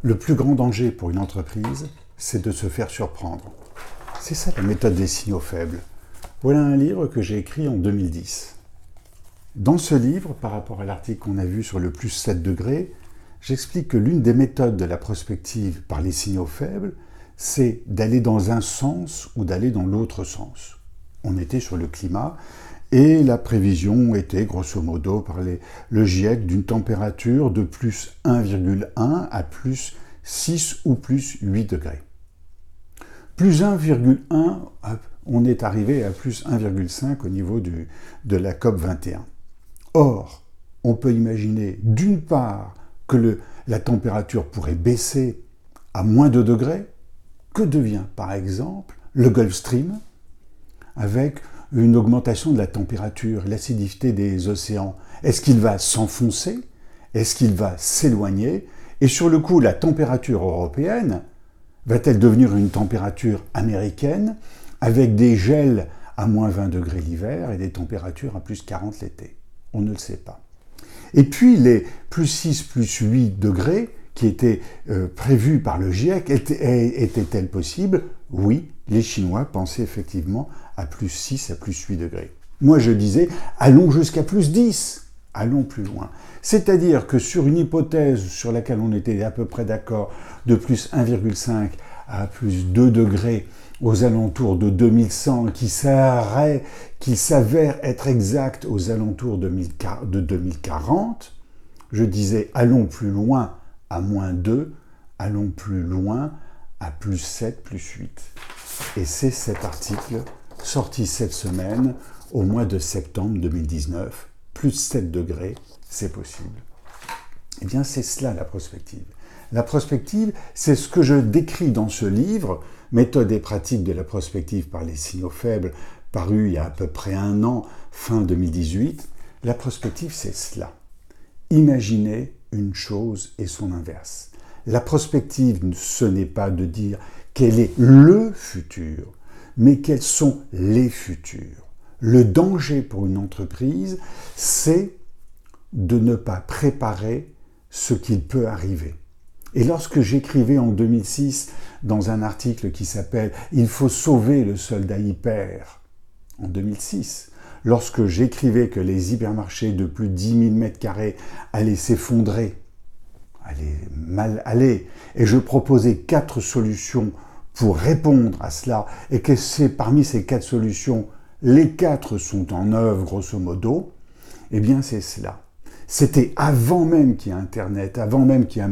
Le plus grand danger pour une entreprise, c'est de se faire surprendre. C'est ça la méthode des signaux faibles. Voilà un livre que j'ai écrit en 2010. Dans ce livre, par rapport à l'article qu'on a vu sur le plus 7 degrés, j'explique que l'une des méthodes de la prospective par les signaux faibles, c'est d'aller dans un sens ou d'aller dans l'autre sens. On était sur le climat et la prévision était grosso modo par le GIEC d'une température de plus 1,1 à plus 6 ou plus 8 degrés. Plus 1,1, on est arrivé à plus 1,5 au niveau de la COP 21. Or, on peut imaginer d'une part que la température pourrait baisser à moins 2 degrés. Que devient par exemple le Gulf Stream avec une augmentation de la température, l'acidité des océans? Est-ce qu'il va s'enfoncer? Est-ce qu'il va s'éloigner? Et sur le coup, la température européenne va-t-elle devenir une température américaine avec des gels à moins 20 degrés l'hiver et des températures à plus 40 l'été? On ne le sait pas. Et puis les plus 6, plus 8 degrés qui étaient prévus par le GIEC, étaient-elles possibles? Oui, les Chinois pensaient effectivement à plus 6 à plus 8 degrés. Moi je disais, allons jusqu'à plus 10, allons plus loin. C'est-à-dire que sur une hypothèse sur laquelle on était à peu près d'accord, de plus 1,5 à plus 2 degrés aux alentours de 2100, qui s'avère être exact aux alentours de 2040, je disais, allons plus loin à moins 2, allons plus loin à plus 7, plus 8. Et c'est cet article, sorti cette semaine, au mois de septembre 2019, plus 7 degrés, c'est possible. Eh bien, c'est cela la prospective. La prospective, c'est ce que je décris dans ce livre, Méthode et pratique de la prospective par les signaux faibles, paru il y a à peu près un an, fin 2018. La prospective, c'est cela. Imaginez une chose et son inverse. La prospective, ce n'est pas de dire quel est le futur, mais quels sont les futurs. Le danger pour une entreprise, c'est de ne pas préparer ce qu'il peut arriver. Et lorsque j'écrivais en 2006 dans un article qui s'appelle « Il faut sauver le soldat hyper », en 2006, lorsque j'écrivais que les hypermarchés de plus de 10 000 m² allaient s'effondrer, allaient mal aller, et je proposais 4 solutions pour répondre à cela, et que parmi ces 4 solutions, les 4 sont en œuvre grosso modo, eh bien c'est cela. C'était avant même qu'il y ait Internet, avant même qu'il y ait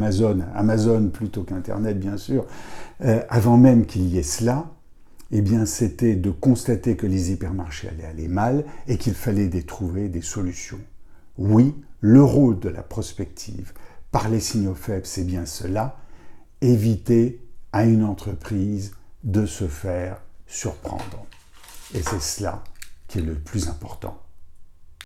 Amazon plutôt qu'Internet bien sûr, avant même qu'il y ait cela, eh bien c'était de constater que les hypermarchés allaient aller mal et qu'il fallait trouver des solutions. Oui, le rôle de la prospective par les signaux faibles, c'est bien cela, éviter à une entreprise de se faire surprendre. Et c'est cela qui est le plus important.